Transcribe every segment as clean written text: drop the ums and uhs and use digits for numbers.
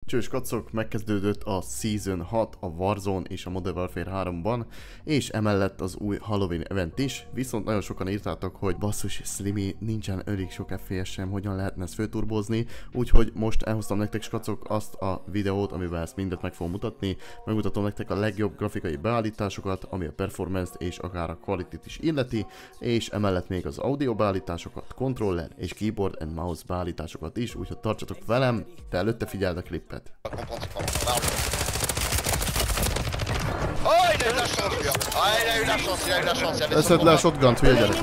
Csős kacok, megkezdődött a Season 6 a Warzone és a Modern Warfare 3-ban, és emellett az új Halloween event is, viszont nagyon sokan írtátok, hogy basszus Slimy, nincsen elég sok FPS sem, hogyan lehetne ezt fölturbozni, úgyhogy most elhoztam nektek skacok azt a videót, amivel ezt mindet meg fogom mutatni, megmutatom nektek a legjobb grafikai beállításokat, ami a performance-t és akár a quality-t is illeti, és emellett még az audio beállításokat, controller és keyboard and mouse beállításokat is, úgyhogy tartsatok velem, de előtte figyeld a klippet. Eszed le a shotgunt, hülye gyerek.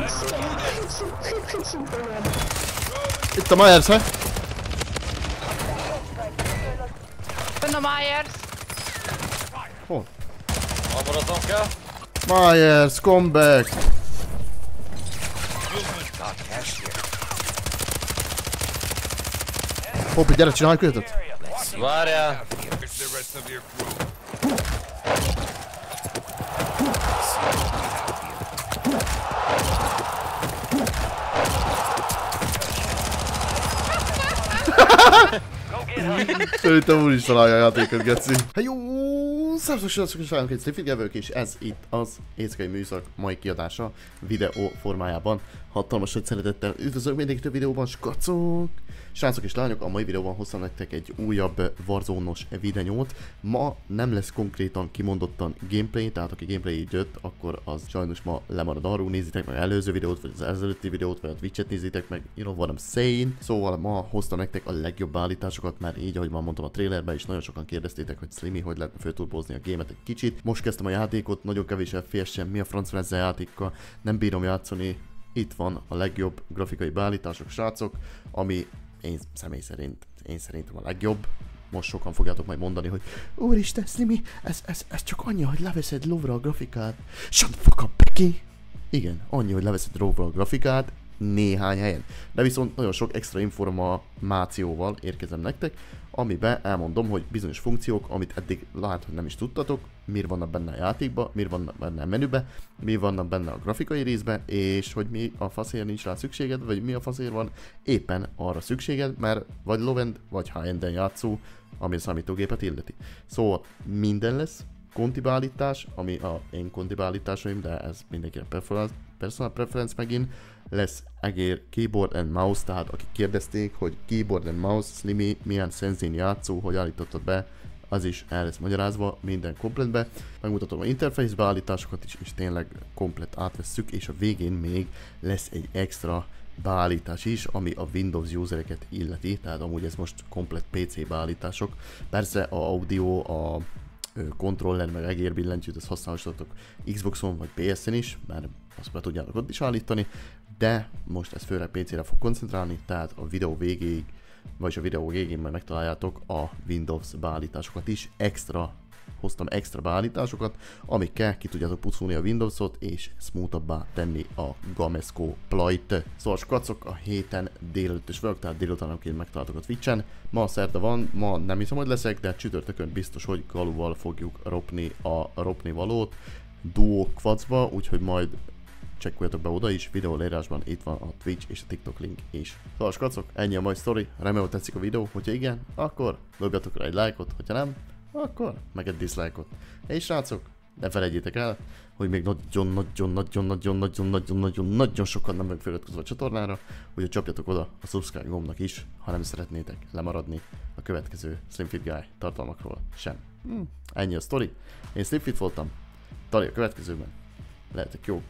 Itt a Myers, he? Fönn a Myers! Hol? Maradnom kell. Myers, come back! Hopi, gyere, csinálj kötet! Várjál! Szerintem úr is találja a játékot, geci. Hát jó, szevasztok, srácok, egy Slipfit és ez itt az éjszakai műszak mai kiadása videó formájában. Hatalmas nagy szeretettel üdvözlök mindenkit a videóban, skacok! Srácok és lányok, a mai videóban hoztam nektek egy újabb Warzone-os videót. Ma nem lesz konkrétan kimondottan gameplay, tehát aki gameplay jött, akkor az sajnos ma lemarad arról, nézitek meg előző videót, vagy az ezelőtti videót, vagy a Twitch-et nézitek meg, you know what I'm saying. Szóval ma hoztam nektek a legjobb állításokat, mert így, ahogy már mondtam a trailerben is, nagyon sokan kérdeztétek, hogy Slimy, hogy lehetne fölturbozni a gémet egy kicsit. Most kezdtem a játékot, nagyon kevés FPS sem, mi a francra ezzel játékkal, nem bírom játszani. Itt van a legjobb grafikai beállítások, srácok, ami én személy szerint, szerintem a legjobb. Most sokan fogjátok majd mondani, hogy úristen, Slimy, ez csak annyi, hogy leveszed lóvra a grafikát. Shut the fuck up, Becky! Igen, annyi, hogy leveszed lóvra a grafikát néhány helyen. De viszont nagyon sok extra információval érkezem nektek, amiben elmondom, hogy bizonyos funkciók, amit eddig lehet, hogy nem is tudtatok, miért vannak benne a játékban, miért vannak benne a menübe, mi vannak benne a grafikai részben, és hogy mi a faszért nincs rá szükséged, vagy mi a faszért van éppen arra szükséged, mert vagy low-end, vagy high-enden játszó, ami a számítógépet illeti. Szóval minden lesz, konti beállítás, ami a én konti beállításaim, de ez mindenkire personal preference megint, lesz egér keyboard and mouse, tehát akik kérdezték, hogy keyboard and mouse, Slimy, milyen szenzén játszó, hogy állítottad be, az is el lesz magyarázva minden kompletbe. Megmutatom a interface beállításokat is, és tényleg komplet átvesszük, és a végén még lesz egy extra beállítás is, ami a Windows usereket illeti, tehát amúgy ez most komplet PC beállítások. Persze a audio, a controller meg egérbillentyűt, ezt használhattatok Xboxon vagy PS-en is, mert azt be tudjátok ott is állítani, de most ez főleg PC-re fog koncentrálni, tehát a videó végéig, vagyis a videó végén majd megtaláljátok a Windows beállításokat is, hoztam extra beállításokat, amikkel ki tudjátok pucolni a Windows-ot és smoothabbá tenni a Gamesco plajt. Szóval skacok, a héten délelőtt is vagyok, tehát délutánonként megtaláltok a Twitch-en. Ma szerda van, ma nem hiszem, hogy leszek, de csütörtökön biztos, hogy Galuval fogjuk ropni a ropnivalót duo quadsba, úgyhogy majd csekkoljatok be oda is, videó leírásban itt van a Twitch és a TikTok link is. Szóval skacok, ennyi a mai sztori, remélem tetszik a videó, hogyha igen, akkor dobjatok rá egy lájkot, hogyha nem, akkor meg egy dislike-ot. És srácok, ne felejtjétek el, hogy még nagyon sokan nem vagyunk feliratkozva a csatornára, úgyhogy csapjatok oda a subscribe gombnak is, ha nem szeretnétek lemaradni a következő Slimfit Guy tartalmakról sem. Ennyi a sztori, én Slimfit voltam, Tali a következőben, lehetek jók.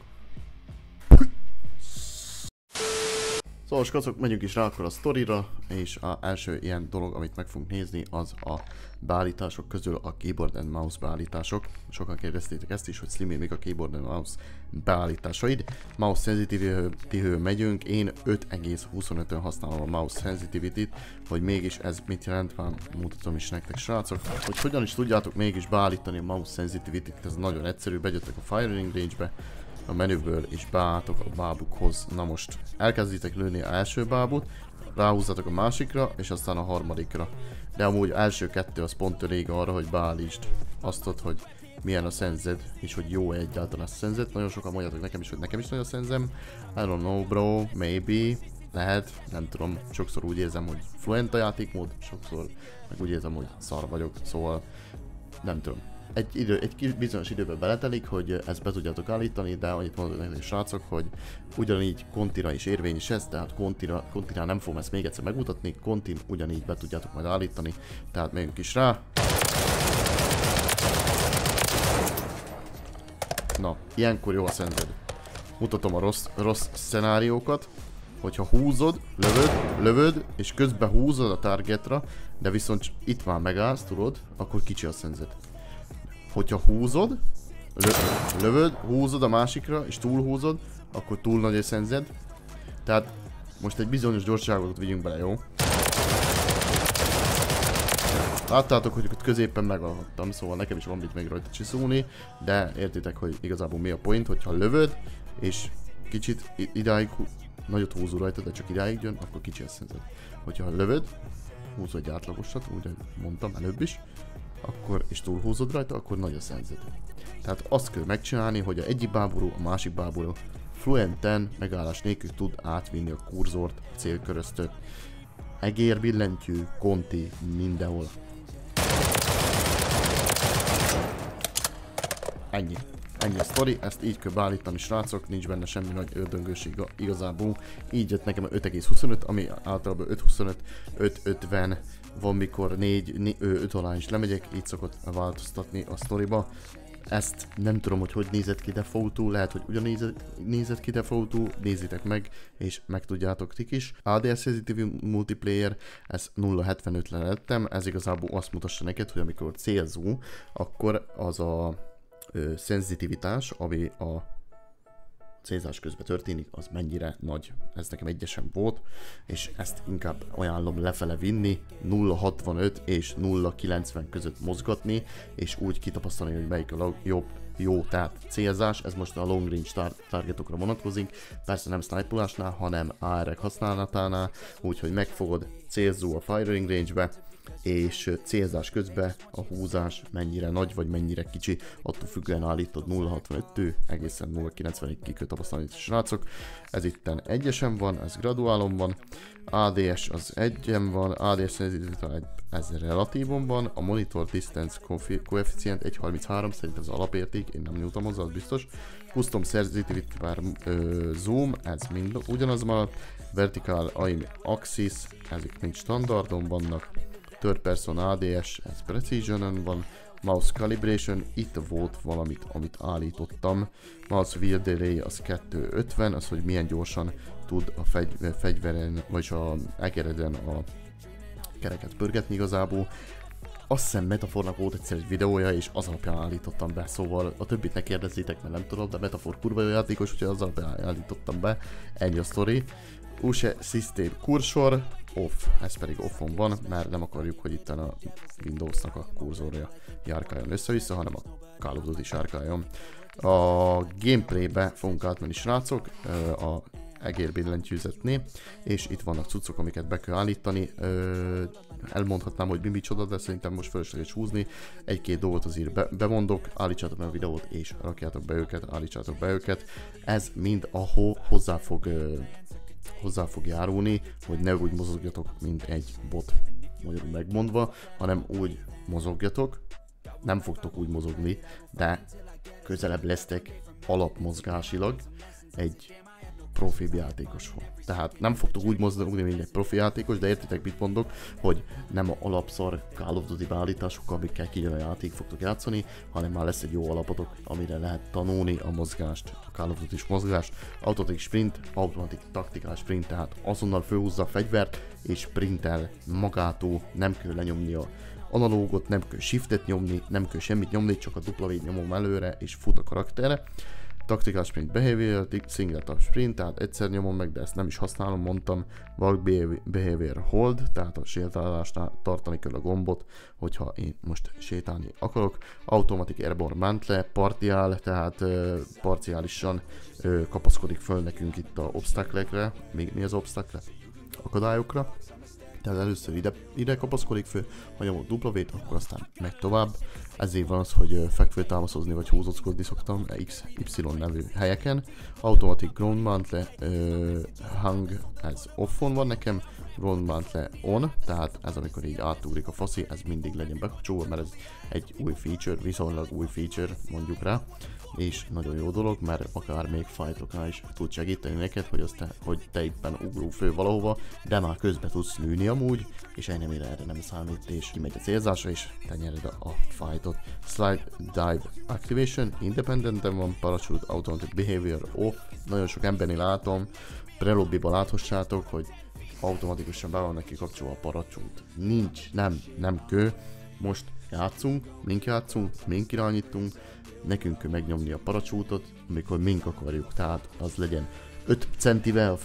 Szóval skacok, megyünk is rá akkor a sztorira, és az első ilyen dolog, amit meg fogunk nézni, az a beállítások közül a keyboard and mouse beállítások. Sokan kérdeztétek ezt is, hogy Slimy, mik a keyboard and mouse beállításaid. Mouse sensitivity-hől megyünk, én 5,25-ön használom a mouse sensitivity-t, hogy mégis ez mit jelent, már mutatom is nektek srácok. Hogy hogyan is tudjátok mégis beállítani a mouse sensitivity-t, ez nagyon egyszerű, begyöttek a firing range-be, a menüből és beálltok a bábukhoz. Na most elkezditek lőni az első bábut, ráhúzzatok a másikra és aztán a harmadikra. De amúgy első kettő az pont elég arra, hogy beállítsd azt, hogy milyen a szenzed, és hogy jó egyáltalán a szenzed. Nagyon sokan mondjátok nekem is, hogy nekem is nagyon szenzem. I don't know bro, maybe. lehet, nem tudom, sokszor úgy érzem, hogy fluent a játékmód, sokszor meg úgy érzem, hogy szar vagyok, szóval nem tudom. Egy bizonyos időben beletelik, hogy ezt be tudjátok állítani, de annyit mondok nektek, srácok, hogy ugyanígy kontira is érvényes ez, tehát kontinál nem fogom ezt még egyszer megmutatni, kontin ugyanígy be tudjátok majd állítani, tehát megyünk is rá. Na, ilyenkor jó a szenzed. Mutatom a rossz szenáriókat, hogyha húzod, lövöd, és közben húzod a targetra, de viszont itt már megállsz, tudod, akkor kicsi a szenzed. Hogyha húzod, lövöd, húzod a másikra, és túlhúzod, akkor túl nagy a szenzed. Tehát most egy bizonyos gyorságot vigyünk bele, jó? Láttátok, hogy ott középen megalhattam, szóval nekem is van mit még rajta csiszulni, de értitek, hogy igazából mi a point, hogyha lövöd, és kicsit idáig nagyot húzol rajta, de csak idáig jön, akkor kicsi a szenzed. Hogyha lövöd, húzod egy átlagosat, úgy mondtam előbb is, akkor, és túlhúzod rajta, akkor nagy a szenzed. Tehát azt kell megcsinálni, hogy a egyik báború, a másik báború fluenten, megállás nélkül tud átvinni a kurzort a célköröztől. Egér, billentyű, konti, mindenhol. Ennyi. Ennyi a sztori, ezt így kell beállítani, srácok, nincs benne semmi nagy ördöngőség igazából. Így jött nekem a 5,25, ami általában 5,25, 5,50, van mikor 5 alá is lemegyek, így szokott változtatni a sztoriba. Ezt nem tudom, hogy nézett ki defaultul, lehet, hogy ugyanígy nézett ki defaultul, nézzétek meg, és megtudjátok tik is. ADS Sensitive Multiplayer, ez 0.75-re lettem, ez igazából azt mutassa neked, hogy amikor célzó, akkor az a szenzitivitás, ami a célzás közben történik, az mennyire nagy. Ez nekem egyesen volt, és ezt inkább ajánlom lefele vinni, 0.65 és 0.90 között mozgatni, és úgy kitapasztalni, hogy melyik a jó, tehát célzás, ez most a long range targetokra vonatkozik, persze nem sniperolásnál, hanem AR-ek használatánál, úgyhogy megfogod, célzó a firing range-be, és célzás közben a húzás mennyire nagy vagy mennyire kicsi, attól függően állítod 0.65-től egészen 0.90-ig ki kell tapasztalni, srácok. Ez itten egyesen van, ez graduálon van, ADS az egyen van, ADS sensitivity ez relatívon van, a monitor distance coefficient 1.33, szerintem az alapérték, én nem nyújtam hozzá, az biztos. Custom sensitivity per zoom, ez mind ugyanaz maradt, vertical aim axis, ezek mind standardon vannak. Third person ADS, ez precisionon van, mouse calibration, itt volt valamit, amit állítottam, mouse wheel delay az 250, az, hogy milyen gyorsan tud a fegyveren, vagy a egereden a kereket pörgetni igazából. Azt hiszem Metafornak volt egyszer egy videója, és az alapján állítottam be, szóval a többit ne kérdezzétek, mert nem tudom, de Metafor kurva jó játékos, úgyhogy az alapján állítottam be, ennyi a sztori. USE System kursor, off, ez pedig offon van, mert nem akarjuk, hogy itt a Windowsnak a kurzorja járkáljon össze-vissza, hanem a Call of Duty járkáljon. A gameplaybe fogunk átmenni, srácok, a egérbillentyűzetnél, és itt vannak cuccok, amiket be kell állítani. Elmondhatnám, hogy mi micsoda, de szerintem most fölösleges húzni. Egy-két dolgot azért bemondok, állítsátok meg a videót, és rakjátok be őket, állítsátok be őket. Ez mind ahol hozzá fog járulni, hogy ne úgy mozogjatok, mint egy bot, magyarul megmondva, hanem úgy mozogjatok, nem fogtok úgy mozogni, de közelebb lesztek alapmozgásilag egy profi játékoshoz. Tehát nem fogtok úgy mozogni, mint egy profi játékos, de értitek, mit mondok, hogy nem a alapszar Call of Duty beállításokkal, amikkel kijön a játék fogtok játszani, hanem már lesz egy jó alapotok, amire lehet tanulni a mozgást, a Call of Duty-s mozgást, automatic sprint, automatic taktikál sprint, tehát azonnal fölhúzza a fegyvert, és sprintel magától, nem kell lenyomni a analógot, nem kell shiftet nyomni, nem kell semmit nyomni, csak a W-t nyomom előre, és fut a karakterre. Tactical sprint behavior, single tap sprint, tehát egyszer nyomom meg, de ezt nem is használom, mondtam. Walk behavior hold, tehát a sétálásnál tartani kell a gombot, hogyha én most sétálni akarok. Automatic airborne mantle, partiál, tehát parciálisan kapaszkodik föl nekünk itt a obstacle-ekre. Mi az obstacle? Akadályokra. Tehát először ide kapaszkodik fő, ha nyomok W-t, akkor aztán megy tovább. Ezért van az, hogy fekvő támaszozni vagy húzóckodni szoktam XY nevű helyeken. Automatic ground mount le, hang, ez offon van nekem, ground mount le on, tehát ez amikor így átugrik a faszi, ez mindig legyen bekapcsolva, mert ez egy új feature, viszonylag új feature mondjuk rá. És nagyon jó dolog, mert akár még fightoknál is tud segíteni neked, hogy te éppen ugró fő valahova, de már közben tudsz lőni amúgy, és ennyire erre nem számít, és kimegy a célzásra, és te nyered a fightot. Slide Dive Activation, independenten van, Parachute Automatic Behavior off, nagyon sok embernél látom, prelobbiban láthassátok, hogy automatikusan be van neki kapcsolva a parachute. Nincs, nem kő, most játszunk, mink irányítunk, nekünk kell megnyomni a paracsútot, amikor mink akarjuk, tehát az legyen 5 centivel a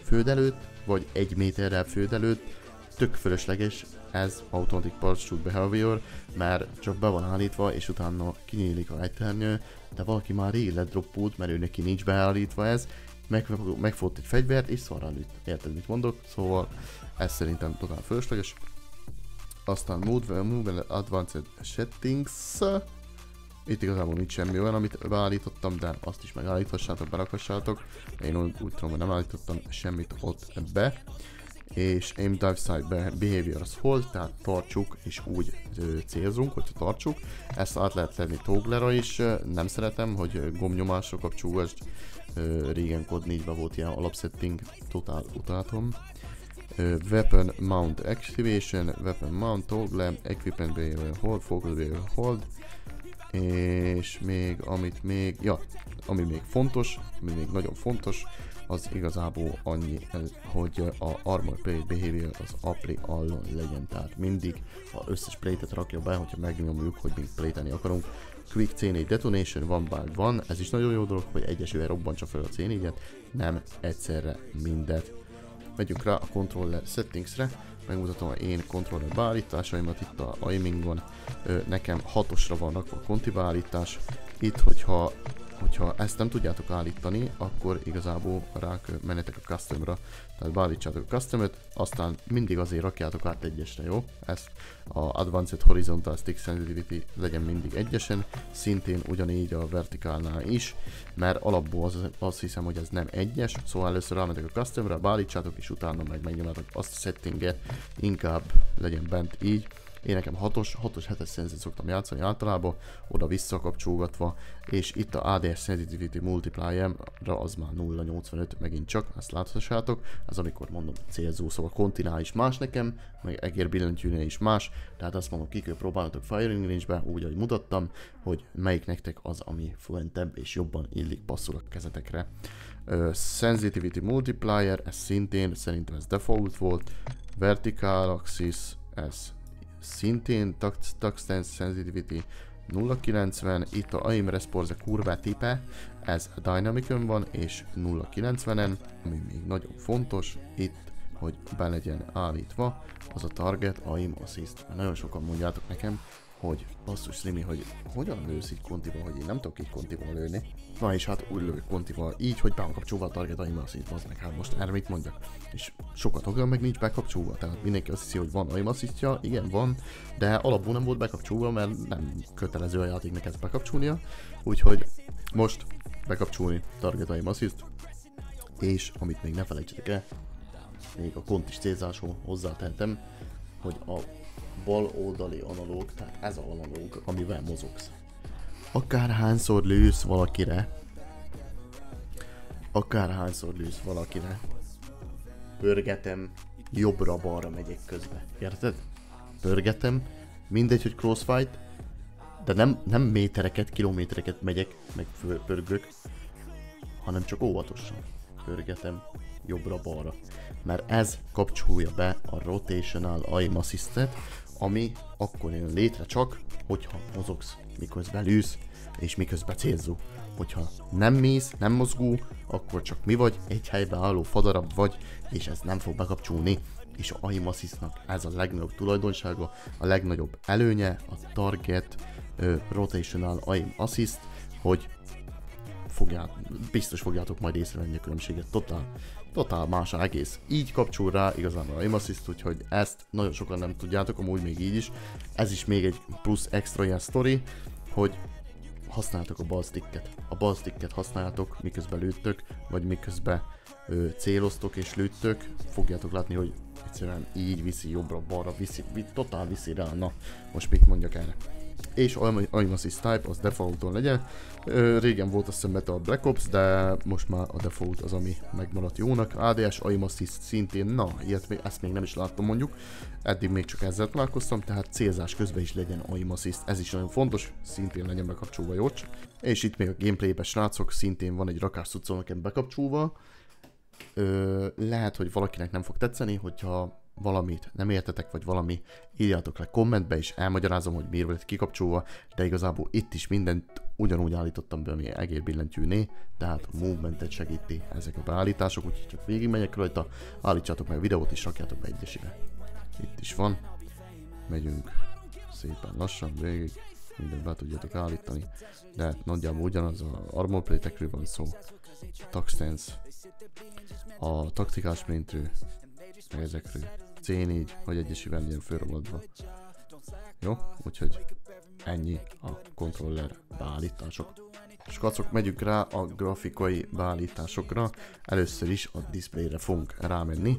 föld előtt, vagy 1 méterrel föld előtt, tök fölösleges ez automatic parachute behavior, mert csak be van állítva, és utána kinyílik a ejthernyő, de valaki már rég ledroppult, mert ő neki nincs beállítva ez, megfogott egy fegyvert, és szarral lőtt. Érted, mit mondok? Szóval ez szerintem totál fölösleges. Aztán Move and Advanced Settings. Itt igazából nincs semmi olyan, amit beállítottam, de azt is megállíthassátok, berakassátok. Én úgy tudom, hogy nem állítottam semmit ott be. És Aim Dive Side Behavior az hold, tehát tartsuk és úgy célzunk, hogyha tartsuk. Ezt át lehet tenni togglerra is, nem szeretem, hogy gombnyomásra kapcsolódás. Régen Code 4-ben volt ilyen alapsetting, totál utáltam. Weapon Mount Activation, Weapon Mount Toggle, Equipment Behavior Hold, Focus Behavior Hold. És még, ami még fontos, ami még nagyon fontos, az igazából annyi, hogy a Armor Plate Behavior az Apply Allon legyen, tehát mindig az összes plate-et rakja be, hogyha megnyomjuk, hogy még plate-elni akarunk. Quick C4 Detonation, one by one, ez is nagyon jó dolog, hogy egyesével robbantsa fel a C4-et, nem egyszerre mindet. Megyünk rá a Controller Settingsre, megmutatom az én controller beállításaimat itt a aimingon. Nekem 6-osra van rakva a konti beállítás. Itt, hogyha ezt nem tudjátok állítani, akkor igazából menjetek a customra, tehát beállítsátok a customot, aztán mindig azért rakjátok át egyesre, jó? Ezt a Advanced Horizontal Stick Sensitivity legyen mindig egyesen, szintén ugyanígy a vertikálnál is, mert alapból azt hiszem, hogy ez nem egyes, szóval először rámentek a customra, beállítsátok, és utána megnyomjátok azt a settinget, inkább legyen bent így. Én nekem 6-os, 7-es szenzit szoktam játszani általában, oda visszakapcsolgatva, és itt a ADS Sensitivity Multiplier-ra az már 0.85, megint csak, azt láthassátok, az amikor mondom célzó, szóval kontinál is más nekem, meg egérbillentyűnél is más, tehát azt mondom, ki kell próbálnatok Firing Range-be, úgy, ahogy mutattam, hogy melyik nektek az, ami fluentebb és jobban illik, passzol a kezetekre. Sensitivity Multiplier, ez szintén, szerintem ez default volt, Vertical Axis, ez szintén Touch Sensitivity 0.90, itt a Aim Response kurva tipe, ez Dynamicon van és 0.90-en, ami még nagyon fontos, itt, hogy be legyen állítva, az a Target Aim Assist. Nagyon sokan mondjátok nekem, hogy basszus Rimi, hogy hogyan lősz így kontival, hogy én nem tudok így kontival lőni. Na és hát úgy lők kontival így, hogy be van kapcsolva a Target Aim Assist, az meg hát most erre mit mondjak. És sokat olyan meg nincs bekapcsolva, tehát mindenki azt hiszi, hogy van Aim Assistja, igen van, de alapból nem volt bekapcsolva, mert nem kötelező a játéknak ezt bekapcsolnia. Úgyhogy most bekapcsolni Target Aim Assist, és amit még ne felejtsetek el, még a kontis célzáson hozzátehetem, hogy a bal oldali analóg, tehát ez az analóg, amivel mozogsz. Akárhányszor lősz valakire, pörgetem, jobbra-balra megyek közbe. Érted? Pörgetem, mindegy, hogy crossfight, de nem métereket, kilométereket megyek, meg pörgök, hanem csak óvatosan pörgetem jobbra-balra. Mert ez kapcsolja be a Rotational Aim Assistet, ami akkor jön létre csak, hogyha mozogsz, miközben lősz, és miközben célzó. Hogyha nem mész, nem mozgó, akkor csak mi vagy, egy helyben álló fadarab vagy, és ez nem fog bekapcsolni. És a Aim Assistnak ez a legnagyobb tulajdonsága, a legnagyobb előnye, a Target Rotational Aim Assist, hogy biztos fogjátok majd észrevenni a különbséget. Totál más egész. Így kapcsol rá igazából a aim assist, úgyhogy ezt nagyon sokan nem tudjátok, amúgy még így is. Ez is még egy plusz extra ilyen sztori, hogy használjátok a ballsticket. A ballsticket használjátok, miközben lőttök, vagy miközben céloztok és lőttök. Fogjátok látni, hogy egyszerűen így viszi jobbra-balra, totál viszi rá. Na, most mit mondjak erre? És aim assist type az defaulton legyen. Régen volt azt hiszem Metal Black Ops, de most már a default az, ami megmaradt jónak. ADS aim assist szintén, na, ezt még nem is láttam mondjuk. Eddig még csak ezzel találkoztam, tehát célzás közben is legyen aim assist. Ez is nagyon fontos, szintén legyen bekapcsolva jócs. És itt még a gameplaybe, srácok, szintén van egy rakás cuccom nekem bekapcsolva. Lehet, hogy valakinek nem fog tetszeni, hogyha valamit nem értetek, vagy valami, írjátok le kommentbe, és elmagyarázom, hogy miért lett kikapcsolva, de igazából itt is mindent ugyanúgy állítottam be, ami egérbillentyűné, tehát a movementet segíti ezek a beállítások, úgyhogy csak végigmegyek rajta, állítsátok meg a videót, és rakjátok be egyesire. Itt is van, megyünk szépen lassan végig, mindent be tudjátok állítani, de nagyjából ugyanaz, a armor plate-ekről van szó, tag stance, a taktikás sprintről, meg ezekről. C4, hogy egyesével legyen fölrobbantva. Jó? Úgyhogy ennyi a controller beállítások. És kacok, megyünk rá a grafikai beállításokra. Először is a displayre fogunk rámenni.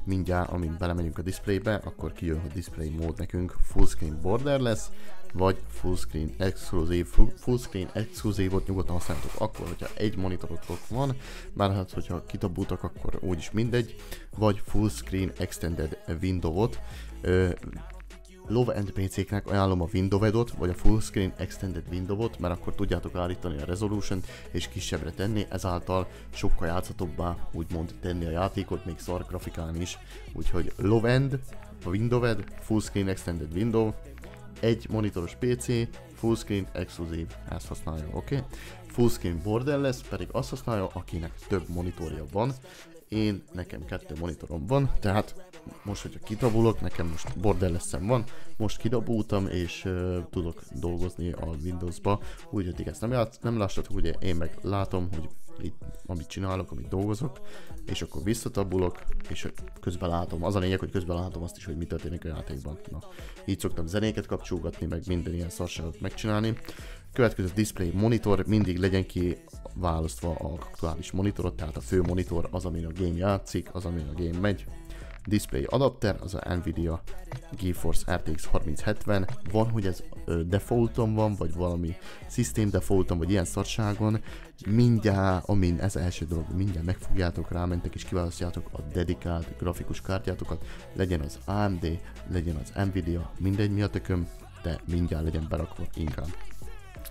Mindjárt, amint belemegyünk a displaybe, akkor kijön, hogy display mód nekünk full screen border lesz, vagy full screen exkluzív. Full screen exkluzívot nyugodtan használjátok akkor, hogyha egy monitorotok van, már hát, hogyha kitabultak, akkor úgyis mindegy, vagy full screen extended window-ot. Low-end PC-knek ajánlom a Windows-ot, vagy a Full Screen Extended Windows-ot, mert akkor tudjátok állítani a resolution és kisebbre tenni, ezáltal sokkal játszhatóbbá úgymond tenni a játékot, még szar grafikán is. Úgyhogy Low-end, a Windows, Full Screen Extended Windows, egy monitoros PC, Full Screen exkluzív, ezt használja, oké? Full Screen Borderless pedig azt használja, akinek több monitorja van. Nekem 2 monitorom van, tehát most, hogyha kitabulok, nekem most borderless-em van, most kidabultam, és tudok dolgozni a Windows-ba, úgyhogy ezt nem lássatok, ugye én meg látom, hogy itt, amit csinálok, amit dolgozok, és akkor visszatabulok, és közben látom, az a lényeg, hogy közben látom azt is, hogy mi történik a játékban. Na, így szoktam zenéket kapcsolgatni, meg minden ilyen szarságot megcsinálni. Következő display monitor, mindig legyen ki választva a aktuális monitorot, tehát a fő monitor az, amin a game játszik, az, amin a game megy. Display adapter, az a Nvidia GeForce RTX 3070, van, hogy ez defaulton van, vagy valami system defaulton, vagy ilyen szarságon, mindjárt, amin ez első dolog, mindjárt megfogjátok, rámentek és kiválasztjátok a dedikált grafikus kártyátokat, legyen az AMD, legyen az Nvidia, mindegy mi a tököm, de mindjárt legyen berakva inkább.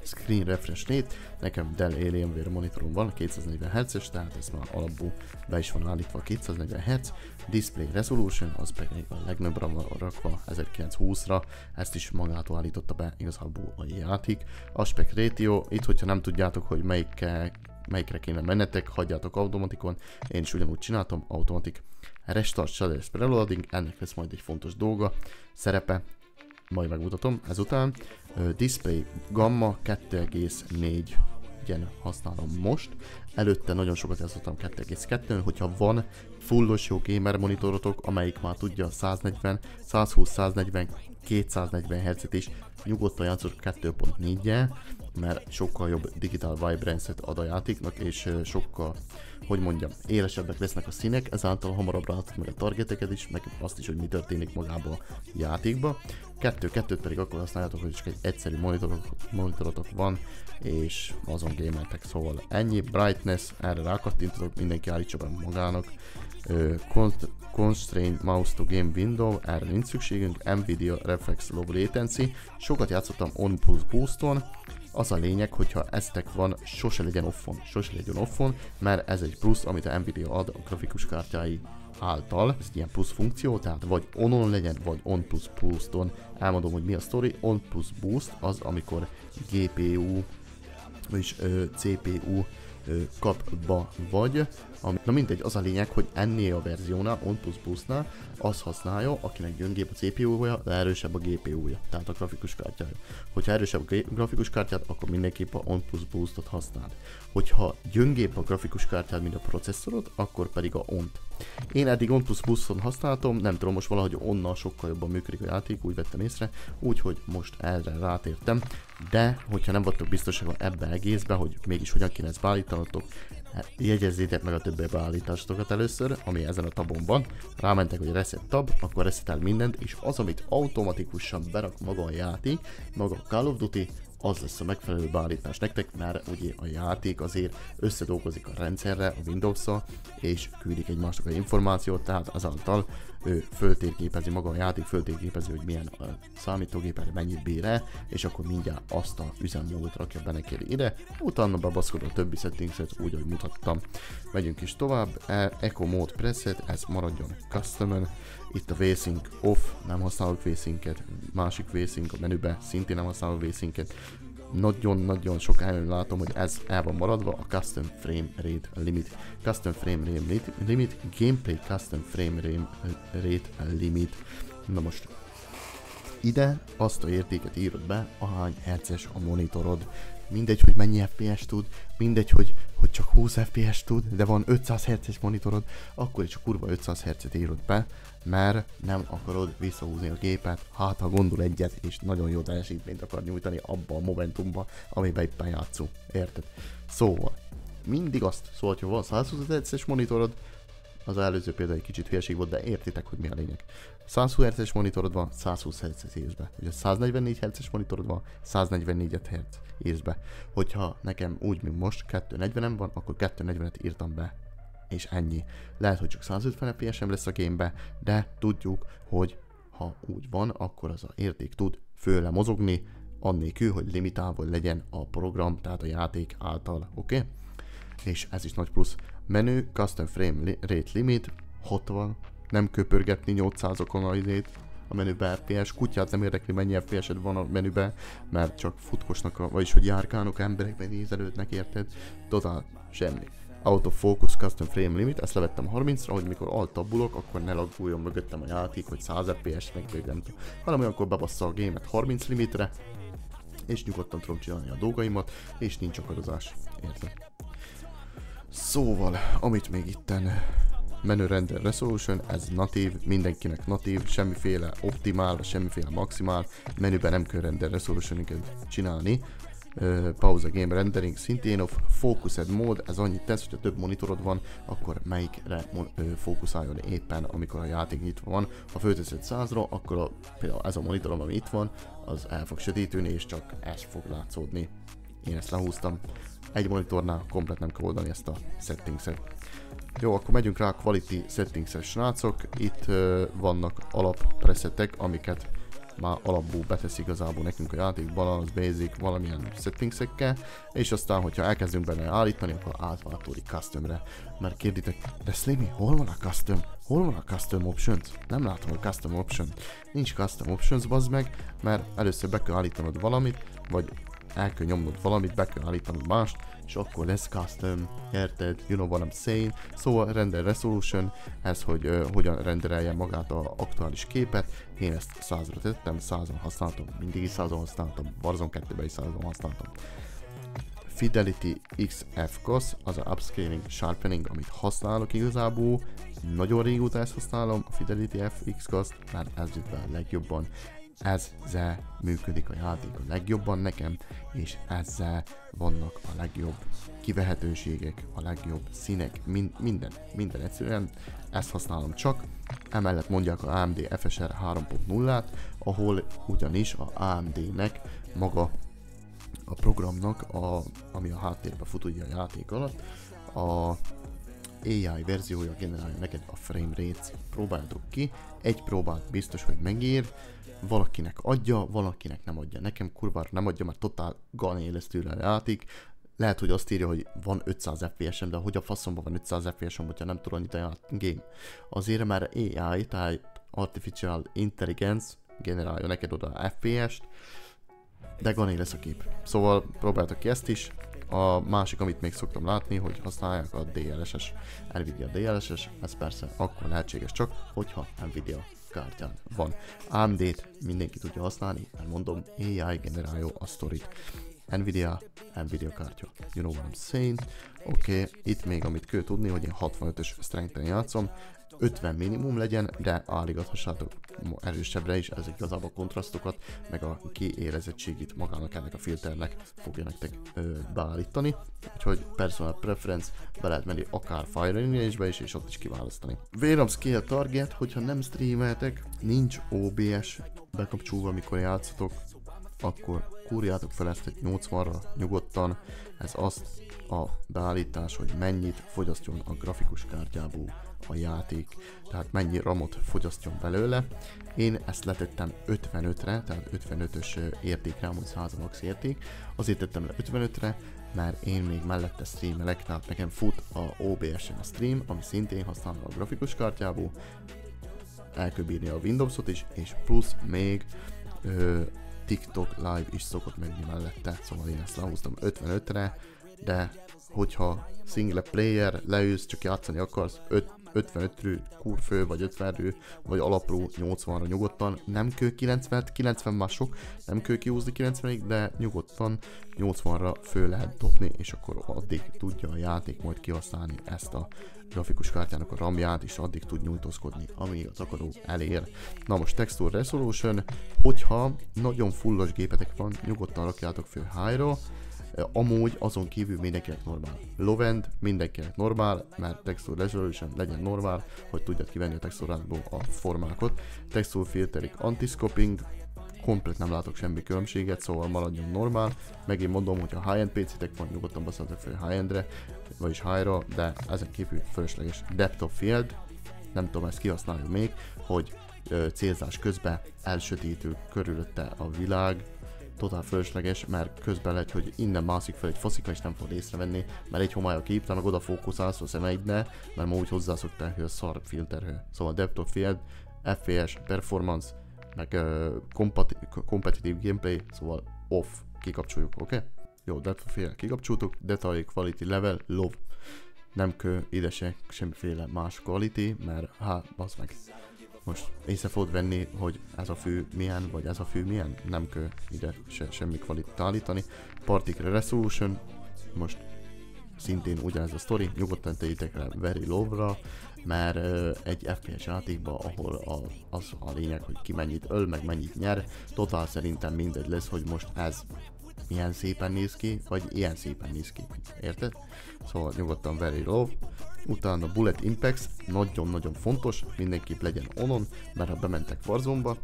Screen refresh rate, nekem Dell Alienware monitorom van, 240 Hz-es, tehát ez már alapból be is van állítva a 240 Hz. Display resolution, az pedig a legnagyobbra van rakva 1920-ra, ezt is magától állította be igazából a játék. Aspect ratio, itt hogyha nem tudjátok, hogy melyikre kéne mennetek, hagyjátok automatikon, én is ugyanúgy csináltam, automatik. Restart shader preloading, ennek lesz majd egy fontos dolga, szerepe, majd megmutatom ezután. Display gamma 2,4 igen, használom most. Előtte nagyon sokat játszottam 2,2-n, hogyha van fullos jó gamer monitorotok, amelyik már tudja 140, 120, 140, 240 Hz-et is, nyugodtan játszok 2.4-jel, mert sokkal jobb digital vibrance-et ad a játéknak, és sokkal, hogy mondjam, élesebbek lesznek a színek, ezáltal hamarabb látod meg a targeteket is, meg azt is, hogy mi történik magába a játékba. 2-2-t pedig akkor használjátok, hogy csak egy egyszerű monitorotok van, és azon gamertek, szóval ennyi. Brightness, erre rákattintotok, mindenki állítsa be magának. Constrain mouse to game window, erre nincs szükségünk. Nvidia Reflex Low Latency, sokat játszottam on plus booston. Az a lényeg, hogyha eztek van, sose legyen offon, mert ez egy plusz, amit a Nvidia ad a grafikus kártyái által, ez egy ilyen plusz funkció, tehát vagy on legyen, vagy on plus booston. Elmondom, hogy mi a sztori. On plus boost az, amikor GPU, vagyis CPU kapba vagy, Na mindegy, az a lényeg, hogy ennél a verziónál, OnePlus Boostnál az használja, akinek gyöngébb a CPU-ja, de erősebb a GPU-ja, tehát a grafikus kártyája. Hogyha erősebb a grafikus kártyát, akkor mindenképp a OnePlus Boostot használd. Hogyha gyöngébb a grafikus kártyád, mint a processzorod, akkor pedig a ONT. Én eddig OnePlus Booston használtam, nem tudom, most valahogy onnal sokkal jobban működik a játék, úgy vettem észre, úgyhogy most erre rátértem, de hogyha nem vagytok biztosak ebbe egészben, hogy mégis hogyan kéne ezt beállítanatok, jegyezzétek meg a többi beállításokat először, ami ezen a tabon van, rámentek, hogy reset tab, akkor resetel mindent, és az, amit automatikusan berak maga a játék, maga a Call of Duty, az lesz a megfelelő beállítás nektek, mert ugye a játék azért összedolgozik a rendszerre, a Windows-szal, és küldik egymásnak az információt, tehát azáltal ő föltérképezi, maga a játék föltérképezi, hogy milyen a számítógépen mennyit bír el, és akkor mindjárt azt a üzemmódot rakja be neki ide, utána bebaszkod a többi settingset, úgy, ahogy mutattam. Megyünk is tovább, Eco Mode Preset, ez maradjon Custom-on. Itt a VSync off, nem használok VSync-et, másik VSync a menübe, szintén nem használok VSync-et. Nagyon sok helyen látom, hogy ez el van maradva, a Custom Frame Rate Limit. Custom Frame Rate Limit, Gameplay Custom Frame Rate Limit. Na most, ide azt a értéket írod be, ahány hertzes a monitorod. Mindegy, hogy mennyi FPS tud, mindegy, hogy csak 20 FPS tud, de van 500 Hz monitorod, akkor is a kurva 500 Hz-et írod be, mert nem akarod visszahúzni a gépet, hát ha gondol egyet, és nagyon jó teljesítményt akar nyújtani abba a momentumba, amiben éppen játszunk, érted? Szóval, mindig azt, szóval, ha van 120 Hz-es monitorod, az előző példa egy kicsit hülyeség volt, de értitek, hogy mi a lényeg. 120 Hz-es monitorod van, 120 Hz-et írsz be. Hogyha 144 Hz-es monitorod van, 144 Hz írsz be. Hogyha nekem úgy, mint most, 240-en van, akkor 240-et írtam be. És ennyi. Lehet, hogy csak 150 FPS-em lesz a gamebe, de tudjuk, hogy ha úgy van, akkor az a érték tud főle mozogni, annélkül, hogy limitálva legyen a program, tehát a játék által, oké? És ez is nagy plusz. Menü, Custom Frame Rate Limit, 60, nem köpörgetni 800-okon a izét a menübe FPS, kutyát nem érdekli mennyi FPS-ed van a menübe, mert csak futkosnak, vagyis hogy járkálnak emberekben nézelődnek, érted? Totál semmi. Autofocus Custom Frame Limit, ezt levettem 30-ra, hogy mikor alt-tabulok, akkor ne lagguljon mögöttem a játék, hogy 100 FPS meg nem tudom, hanem olyankor bebassza a gémet 30 limitre, és nyugodtan tudom csinálni a dolgaimat, és nincs akadozás, érted? Szóval, amit még itten Menu Render Resolution, ez natív, mindenkinek natív, semmiféle optimál, semmiféle maximál, menüben nem kell Render Resolution-iket csinálni. Pause Game Rendering szintén off, Focused Mode, ez annyit tesz, hogyha több monitorod van, akkor melyikre fókuszáljon éppen, amikor a játék nyitva van. Ha fölteszed 100-ra, akkor például ez a monitorom, ami itt van, az el fog sötétülni, és csak ez fog látszódni. Én ezt lehúztam. Egy monitornál komplet nem kell oldani ezt a settingset. Jó, akkor megyünk rá a Quality Settings-es srácok. Itt vannak alappresetek, amiket már alapból betesz igazából nekünk a játék, balance, basic, valamilyen settingsekkel, és aztán, hogyha elkezdünk benne állítani, akkor átváltódik customre. Mert kérditek, de Slimy, hol van a custom? Hol van a custom options? Nem látom a custom option. Nincs custom options, bazd meg, mert először be kell állítanod valamit, vagy el kell nyomnod valamit, be kell állítanod mást, és akkor lesz custom, érted? You know what I'm saying? Szóval Render Resolution, ez, hogy hogyan renderelje magát az aktuális képet. Én ezt 100-ra tettem, 100-on használtam, mindig is 100-on használtam, Warzone 2-ben is 100-on használtam. Fidelity XFCOS, az a Upscaling Sharpening, amit használok igazából. Nagyon régóta ezt használom, a Fidelity XFCOS, mert ez jut be a legjobban. Ezzel működik a játék a legjobban nekem, és ezzel vannak a legjobb kivehetőségek, a legjobb színek, minden egyszerűen ezt használom csak. Emellett mondják a AMD FSR 3.0-át, ahol ugyanis a AMD-nek maga a programnak, ami a háttérbe fut ugye a játék alatt, a AI verziója generálja neked a frame rates. Próbáljátok ki, egy próbát biztos, hogy megér, valakinek adja, valakinek nem adja. Nekem kurvára nem adja, mert totál ganélesz tőle a játék. Lehet, hogy azt írja, hogy van 500 FPS-em, de hogy a faszomban van 500 FPS-em, hogyha nem tudom nyitani a game. Azért már AI, tehát Artificial Intelligence generálja neked oda a FPS-t, de ganélesz a kép. Szóval próbáltak ki ezt is. A másik, amit még szoktam látni, hogy használják a DLSS, Nvidia DLSS, ez persze akkor lehetséges csak, hogyha Nvidia kártyán van. AMD-t mindenki tudja használni, mert mondom, AI generálja a sztorit. Nvidia kártya. You know what I'm saying? Oké, itt még amit kell tudni, hogy én 65-ös strength-en játszom, 50 minimum legyen, de állígathassátok erősebbre is, ez igazából kontrasztokat, meg a kiérezettségét magának ennek a filternek fogja nektek beállítani. Úgyhogy personal preference, be lehet menni akár firing range-be is, és ott is kiválasztani. VRAM Scale Target, hogyha nem streameltek, nincs OBS bekapcsolva, amikor játszotok, akkor kúrjátok fel ezt egy 80-ra nyugodtan. Ez azt a beállítás, hogy mennyit fogyasztjon a grafikus kártyából a játék, tehát mennyi RAM-ot fogyasztjon belőle. Én ezt letettem 55-re, tehát 55-ös értékre, amúgy 100 max érték. Azért tettem le 55-re, mert én még mellette streamelek, tehát nekem fut a OBS-en a stream, ami szintén használom a grafikus kártyából. El kell bírni a Windows-ot is, és plusz még TikTok live is szokott menni mellette, szóval én ezt lehúztam 55-re, de hogyha single player leülsz, csak játszani akarsz 55-ről kurfő, vagy 50-ről, vagy alapról 80-ra nyugodtan, nem kell 90 már sok, nem kell kihúzni 90-ig, de nyugodtan 80-ra föl lehet dobni, és akkor addig tudja a játék majd kihasználni ezt a grafikus kártyának a RAM-ját, és addig tud nyújtózkodni, amíg az akaró elér. Na most Texture Resolution, hogyha nagyon fullos gépetek van, nyugodtan rakjátok föl high-ra, amúgy azon kívül mindenkinek normál. Low-end mindenkinek normál, mert Texture Resolution legyen normál, hogy tudjad kivenni a textúrákból a formákat. Texture Filtering Anti-Scoping, komplet nem látok semmi különbséget, szóval maradjon normál. Megint mondom, hogy a high-end PC-tek van, nyugodtan basszátok fel high-endre, vagyis high-ra, de ezen kívül fölösleges. Depth of Field, nem tudom, ezt kihasználjuk még, hogy célzás közben elsötétül körülötte a világ, totál fölösleges, mert közben lehet, hogy innen mászik fel egy faszikra, és nem fog észrevenni, mert egy homályra kiípte, meg oda fókuszálsz a szemeidbe, mert ma úgy hozzászoktál, hogy a szar filterhő. Szóval Depth of Field, FPS, Performance, meg Competitive Gameplay, szóval off, kikapcsoljuk, oké? Okay? Jó, Depth of Field kikapcsoltuk, Detail Quality Level, low. Nem kell ide se semmiféle más quality, mert bazd meg. Most észre fogod venni, hogy ez a fő milyen, vagy ez a fő milyen, nem kell ide semmi kvalitást állítani. Particle Resolution, most szintén ugyanez a sztori, nyugodtan tegyétek rá very low-ra, mert egy FPS játékban, ahol az a lényeg, hogy ki mennyit öl, meg mennyit nyer, totál szerintem mindegy lesz, hogy most ez milyen szépen néz ki, vagy ilyen szépen néz ki, érted? Szóval nyugodtan very low. Utána Bullet Impacts, nagyon-nagyon fontos, mindenképp legyen onon, mert ha bementek Warzone-ba,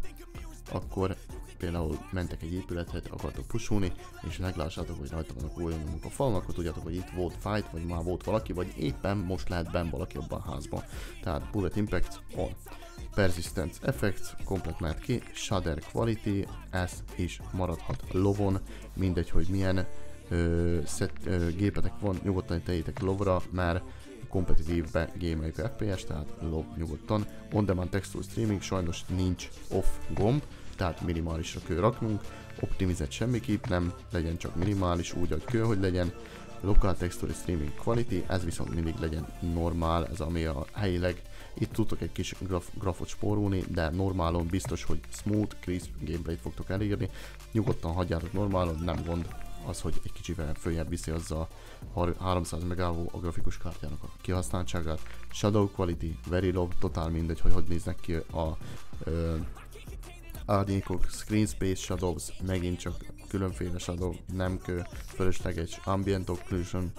akkor például mentek egy épületet, akartok pushulni, és meglássátok, hogy rajta vannak olyan nyomok a falon, akkor tudjátok, hogy itt volt fight, vagy már volt valaki, vagy éppen most lehet benn valaki abban a házban. Tehát Bullet Impacts on. Persistence Effects, komplet mehet ki, Shader Quality, ez is maradhat low-on, mindegy, hogy milyen gépetek van, nyugodtan tegyétek low-ra, mert kompetitívbe gémeljük FPS, tehát low nyugodtan. On Demand Texture Streaming, sajnos nincs off gomb, tehát minimálisra kell raknunk, optimizett semmiképp nem, legyen csak minimális, úgy, ahogy kell, hogy legyen. Local Texture Streaming Quality, ez viszont mindig legyen normál, ez ami a helyileg. Itt tudtok egy kis grafot spórolni, de normálon biztos, hogy smooth, crisp gameplayt fogtok elérni. Nyugodtan hagyjátok normálon, nem gond az, hogy egy kicsivel följebb viszi azzal 300 megávó a grafikus kártyának a kihasználtságát. Shadow Quality, very low, totál mindegy, hogy néznek ki a árnyékok, Screen Space Shadows, megint csak különféle shadow, nem kő, fölösleges Ambient Occlusion,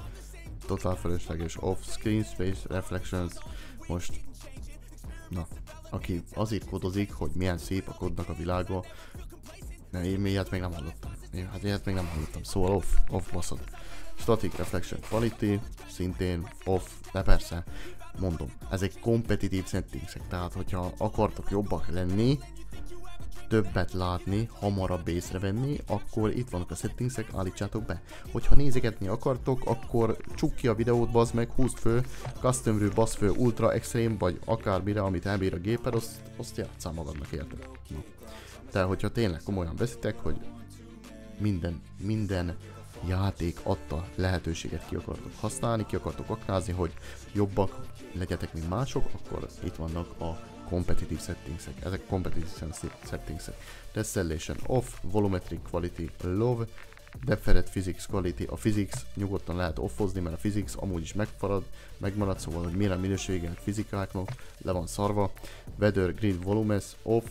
totál fölösleges Off, Screen Space Reflections. Most, na, aki azért kodozik, hogy milyen szép a kodnak a világa, én ilyet még nem hallottam. Szóval off baszod. Static Reflection Quality, szintén off, de persze, mondom, ezek kompetitív settingsek, tehát hogyha akartok jobbak lenni, többet látni, hamarabb észrevenni, akkor itt vannak a settingsek, állítsátok be. Hogyha nézegetni akartok, akkor csuk ki a videót, bazd meg, húzd föl, custom-ről bassz föl, ultra extreme, vagy akármire, amit elbír a géped, azt játsszál magadnak, érted? De hogyha tényleg komolyan veszitek, hogy minden játék adta lehetőséget ki akartok használni, ki akartok aknázni, hogy jobbak legyetek, mint mások, akkor itt vannak a competitive settingsek. Ezek competitive settingsek. Tessellation off, volumetric quality low, deferred physics quality. A physics nyugodtan lehet offozni, mert a physics amúgy is megmarad, szóval, hogy milyen minősége fizikáknak le van szarva. Weather grid volumes off,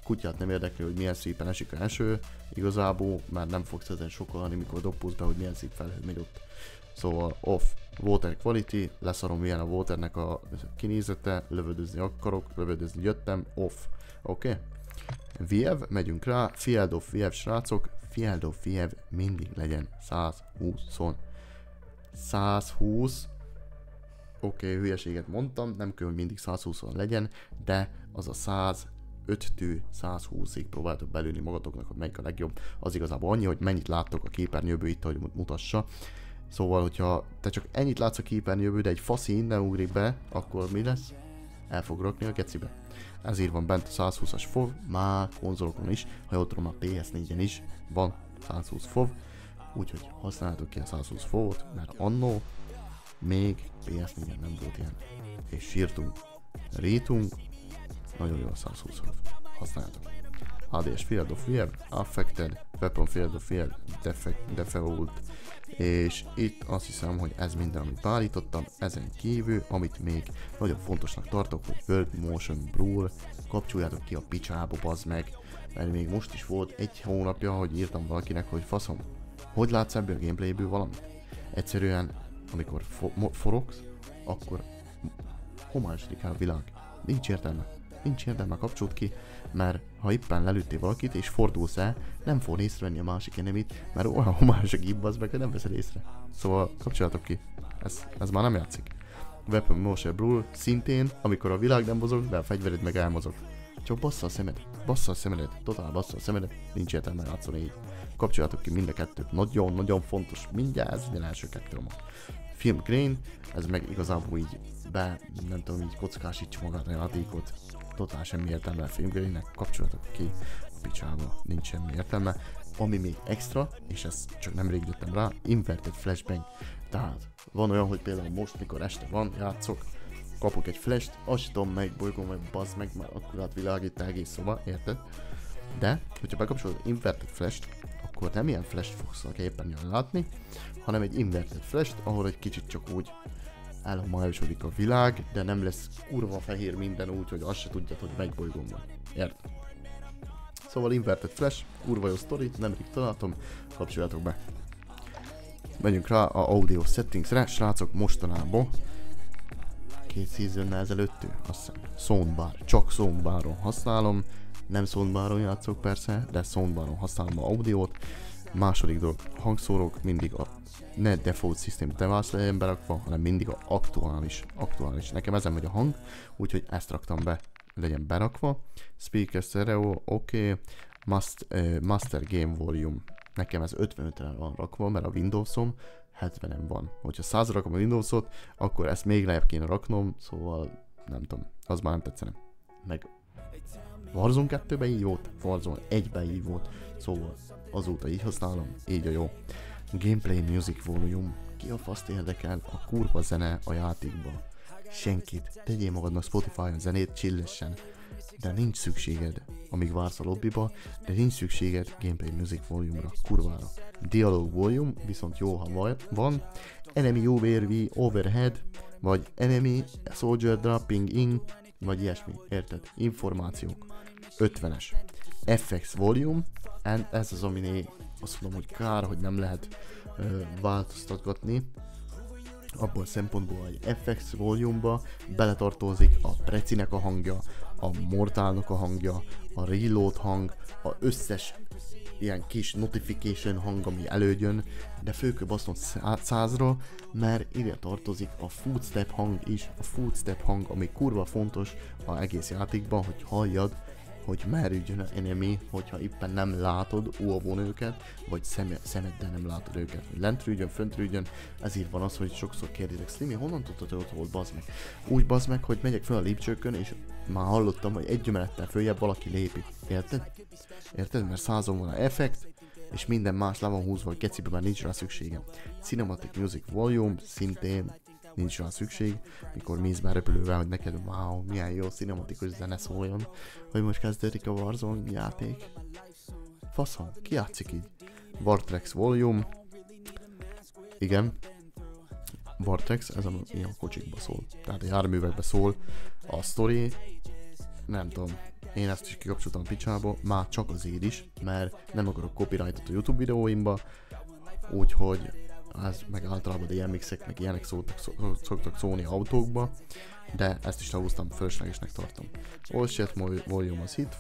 kutyát nem érdekli, hogy milyen szépen esik a eső, igazából már nem fogsz ezen sokalni, mikor dobpulsz be, hogy milyen szép felhő megy ott. Szóval off. Water quality, leszarom milyen a waternek a kinézete, lövöldözni akarok, lövöldözni jöttem, off. Oké? Viev, megyünk rá, Field of Viev srácok, Field of Viev mindig legyen 120-on. 120, oké, hülyeséget mondtam, nem kell, hogy mindig 120-on legyen, de az a 105-től 120-ig próbáltok belülni magatoknak, hogy melyik a legjobb. Az igazából annyi, hogy mennyit láttok a képernyőből itt, hogy mutassa. Szóval, hogyha te csak ennyit látsz a képernyőből, de egy faszi innen ugrik be, akkor mi lesz? El fog rakni a gecibe. Ezért van bent a 120-as FOV, már konzolokon is, ha jól tudom, a PS4-en is van 120 FOV, úgyhogy használjátok ki a 120 FOV-ot, mert annó még PS4-en nem volt ilyen. És sírtunk, rétunk, nagyon jó a 120 FOV, használjátok. HDS Field of View, Affected, Weapon Field of View, Default, és itt azt hiszem, hogy ez minden, amit beállítottam. Ezen kívül, amit még nagyon fontosnak tartok, hogy World Motion Blur, kapcsoljátok ki a picsába, bazd meg, mert még most is volt egy hónapja, hogy írtam valakinek, hogy faszom, hogy látsz ebből a gameplayből valamit? Egyszerűen, amikor forogsz, akkor homályosodik el a világ. Nincs értelme, kapcsolt ki, mert ha éppen lelőttél valakit és fordulsz el, nem fog észrevenni a másik enemit, mert olyan homályos a gib, az meg, hogy nem veszed észre. Szóval kapcsoljátok ki, ez már nem játszik. Weapon Motion Blur szintén, amikor a világ nem mozog, de a fegyvered meg elmozog. Csak bassza a szemedet, totál bassza a szemedet, nincs értelme játszani így. Kapcsoljátok ki mind a kettőt, nagyon fontos, mindjárt ez az első kettő. Film Grain, ez meg igazából így nem tudom, így kockásítsa magát a játékot. Totál semmi értelme a Film Grainnek, kapcsolatok ki a picsába, nincs semmi értelme. Ami még extra, és ezt csak nemrég jöttem rá, Inverted Flashbang. Tehát van olyan, hogy például most, mikor este van, játszok, kapok egy flasht, azt tudom melyik bolygón, meg bazd meg, már akkurát világít egész szoba, érted? De, hogyha bekapcsolod Inverted Flash-t, akkor nem ilyen flash-t fogsz a képernyőn látni, hanem egy Inverted Flash-t, ahol egy kicsit csak úgy elhomályosodik a világ, de nem lesz kurva fehér minden úgy, hogy azt se tudjad, hogy melyik bolygón van. Érted? Szóval Inverted Flash, kurva jó sztori, nemrég találtam, kapcsoljátok be. Megyünk rá a Audio Settingsre, srácok, mostanában 2 seasonnál ezelőttől, azt hiszem, Soundbar, csak Soundbaron használom, nem Soundbaron játszok persze, de Soundbaron használom a audiót. Második dolog, hangszórók mindig a ne default system device legyen berakva, hanem mindig a aktuális. Nekem ezen megy a hang, úgyhogy ezt raktam be, legyen berakva. Speaker stereo, oké. Master Game Volume, nekem ez 55-re van rakva, mert a Windowsom 70-en van. Hogyha 100-ra rakom a Windowsot, akkor ezt még lejjebb kéne raknom, szóval nem tudom, az már nem tetszene. Meg Warzone 2-ben így volt, Warzone 1-ben így volt, szóval azóta így használom, így a jó. Gameplay Music Volume, ki a faszt érdekel a kurva zene a játékban? Senkit, tegyél magadnak Spotify-on zenét, chillessen, de nincs szükséged, amíg vársz a lobbyba, de nincs szükséged Gameplay Music Volume-ra, kurvára. Dialog Volume viszont jó, ha van. Enemy UVRV Overhead, vagy Enemy Soldier Dropping In, vagy ilyesmi, érted? Információk. 50-es. FX Volume, ez az, aminél azt mondom, hogy kár, hogy nem lehet változtatgatni. Abból a szempontból, hogy FX Volume-ba beletartozik a Precinek a hangja, a Mortalnak a hangja, a Reload hang, a összes ilyen kis notification hang, ami elődjön, de főképp azt mondom 100-ra, mert ide tartozik a footstep hang is, a footstep hang, ami kurva fontos az egész játékban, hogy halljad, hogy merre ügyön az enemy, hogyha éppen nem látod óvón őket, vagy szemeddel nem látod őket, hogy lentről ügyön, föntről ügyön, ezért van az, hogy sokszor kérdezek, Slimy, honnan tudtad, hogy ott volt, bazd meg? Úgy bazd meg, hogy megyek fel a lépcsőkön, és már hallottam, hogy egy emelettel följebb valaki lépi. Érted? Érted? Mert 100-on van a effekt, és minden más le van húzva, hogy gecibe már nincs rá szükségem. Cinematic Music Volume, szintén nincs rá szükség, mikor mész be repülővel, hogy neked wow, milyen jó cinematikus zene szóljon, hogy most kezdődik a Warzone játék. Faszom, ki játszik így? Vortex Volume, igen, Vortex, ez a kocsikba szól, tehát a járművekbe szól. A story, nem tudom, én ezt is kikapcsoltam a picsába, már csak azért is, mert nem akarok copyrightot a YouTube videóimba, úgyhogy ez meg általában a DMX-ek meg ilyenek szoktak szólni autókba, de ezt is lehúztam, fölöslegesnek tartom. Voice Chat Volume az itt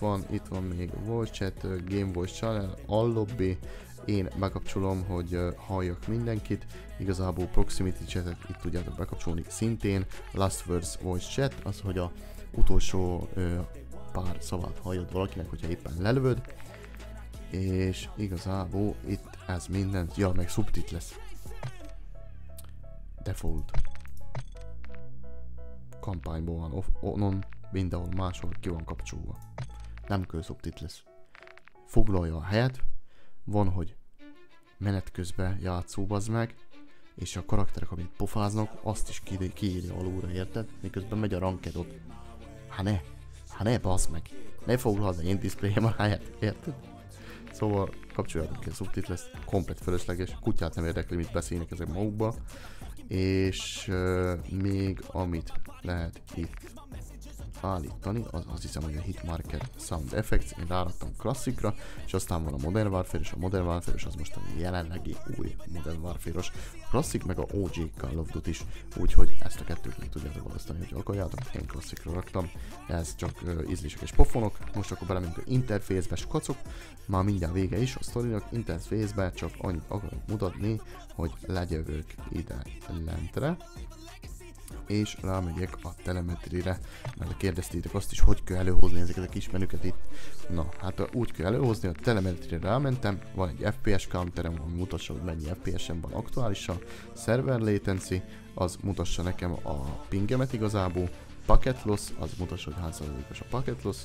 van még Voice Chat, Game Voice Channel, All-Lobby, én bekapcsolom, hogy halljak mindenkit, igazából Proximity Chatet itt tudjátok bekapcsolni szintén, Last Words Voice Chat, az, hogy a utolsó pár szavát halljad valakinek, hogyha éppen lelövöd, és igazából itt ez minden, ja, meg subtit lesz. Default. Kampányból van onon, mindenhol máshol ki van kapcsolva. Nem kell subtit lesz. Foglalja a helyet, van, hogy menet közben játszó, bazd meg, és a karakterek, amit pofáznak, azt is kiírja alulra, érted? Miközben megy a rankedot. Hát ne, bazd meg. Ne foglald az én diszpléjem a helyet, érted? Szóval kapcsoljátok ki a subtitles, komplet fölösleges, kutyát nem érdekli, mit beszélnek ezek magukba. És még amit lehet itt állítani, azt hiszem, hogy a Hitmarker Sound Effects, én ráraktam klasszikra, és aztán van a Modern Warfare-os, a Modern Warfare-os az most a jelenlegi új Modern Warfare-os, a klasszik meg a OG Call of Duty is, úgyhogy ezt a kettőt még tudjátok választani, hogy akarjátok, én klasszikra raktam, ez csak ízlések és pofonok, most akkor belemegyünk a interfészbe, skacok, már mindjárt vége is a sztorinak, interfészbe csak annyit akarok mutatni, hogy legyövök ide lentre, és rámegyek a telemetrire, mert kérdeztétek azt is, hogy kell előhozni ezeket a kis menüket itt. Na, hát úgy kell előhozni, a telemetrire rámentem, van egy FPS counterem, ami mutassa, hogy mennyi FPS-en van aktuálisan, server latency, az mutassa nekem a pingemet igazából, packet loss, az mutassa, hogy hány százalékos a packet loss,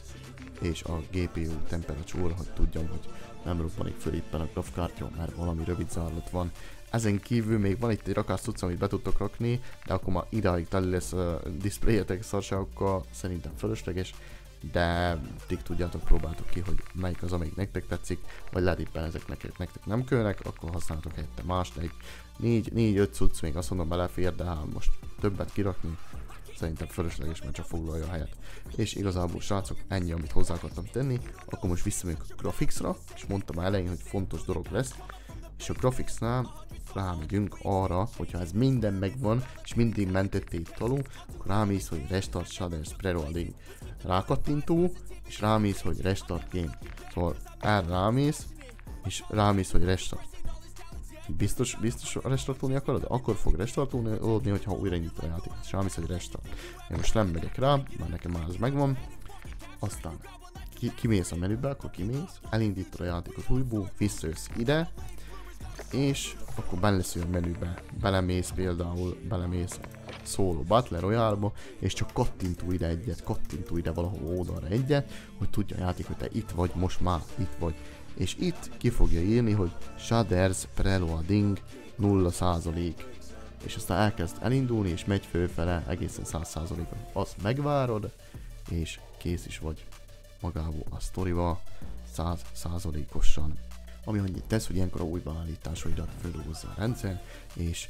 és a GPU temperature, hogy tudjam, hogy nem robbanik föl éppen a grafikkártya, mert valami rövid zárlat van. Ezen kívül még van itt egy rakás cucc, amit be tudtok rakni, de akkor már idáig teli lesz a diszpléjetek szarságokkal, szerintem fölösleges, de ti tudjátok, próbáltok ki, hogy melyik az, amelyik nektek tetszik, vagy lehet éppen ezek nektek nem kölnek, akkor használtok helyette más, de 4-5 cucc még azt mondom belefér, de hát most többet kirakni, szerintem fölösleges, mert csak foglalja a helyet. És igazából, srácok, ennyi, amit hozzá akartam tenni, akkor most visszamegyünk a Graphicsra, és mondtam elején, hogy fontos dolog lesz, és a Graphicsnál rámegyünk arra, hogyha ez minden megvan, és mindig mentetté itt alul, akkor rámész, hogy Restart Shaders Preloading rákattintó, és rámész, hogy Restart Game. Szóval erre rámész, és hogy Restart. Biztos restartolni akarod? Akkor fog restartolni, hogyha újra nyitod a játékot, és rámész, hogy Restart. Én most nem megyek rá, mert nekem már ez megvan. Aztán kimész a menübe, akkor kimész, elindítod a játékot újból, visszajössz ide, és akkor benne lesz olyan menübe, belemész Solo Battle Royale-ba, és csak kattintó ide egyet, kattintó ide valahol oldalra egyet, hogy tudja a játék, hogy te itt vagy, most már itt vagy. És itt ki fogja írni, hogy Shaders Preloading 0%, és aztán elkezd elindulni, és megy fölfele egészen 100%-on. Azt megvárod, és kész is vagy magából a sztorival 100%-osan. Ami annyit tesz, hogy ilyenkor a új beállításaidat földolgozza a rendszer, és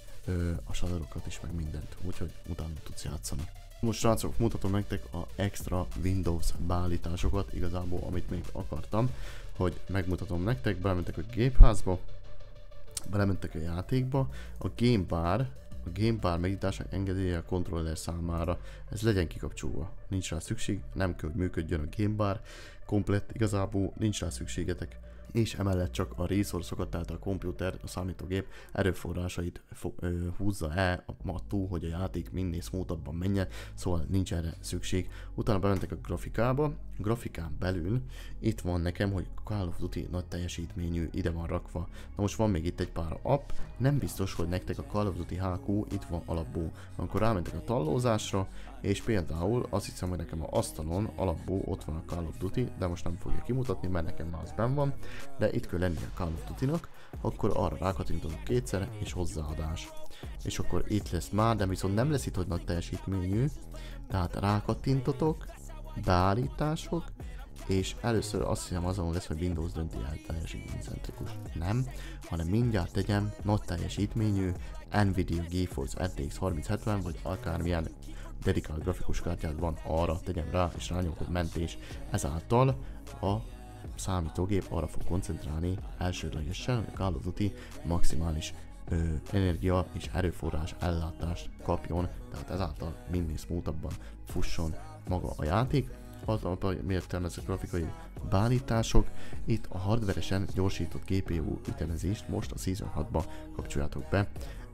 a shaderokat is, meg mindent, úgyhogy utána tudsz játszani. Most srácok, mutatom nektek a extra Windows beállításokat, igazából amit még akartam, hogy megmutatom nektek, belementek a gépházba, belementek a játékba, a Game Bar megnyitásnak engedélye a kontroller számára, ez legyen kikapcsolva, nincs rá szükség, nem kell, hogy működjön a Game Bar, komplett, igazából nincs rá szükségetek. És emellett csak a resource-okat, tehát a komputer, a számítógép erőforrásait húzza el attól, hogy a játék minél smoothabban menjen, szóval nincs erre szükség. Utána bementek a grafikába, a grafikán belül itt van nekem, hogy Call of Duty nagy teljesítményű, ide van rakva. Na most van még itt egy pár app, nem biztos, hogy nektek a Call of Duty HQ itt van alapból. Amikor rámentek a tallózásra, és például azt hiszem, hogy nekem a asztalon alapból ott van a Call of Duty, de most nem fogja kimutatni, mert nekem már az benn van. de itt kell lennie a Call of Duty-nak, akkor arra rákattintotok kétszer, és hozzáadás. És akkor itt lesz már, de viszont nem lesz itt, hogy nagy teljesítményű, tehát rákattintotok, beállítások, és először azt hiszem azon lesz, hogy Windows dönti el teljesítménycentrikus. Nem, hanem mindjárt tegyem nagy teljesítményű Nvidia GeForce RTX 3070, vagy akármilyen dedikált grafikus kártyát van, arra tegyem rá, és rányomok, hogy mentés. Ezáltal a számítógép arra fog koncentrálni elsődlegesen, hogy a Call of Duty maximális energia és erőforrás ellátást kapjon, tehát ezáltal minél smoothabban fusson maga a játék. Miért ezek a grafikai beállítások? Itt a hardveresen gyorsított GPU ütemezést most a Season 6-ba kapcsoljátok be,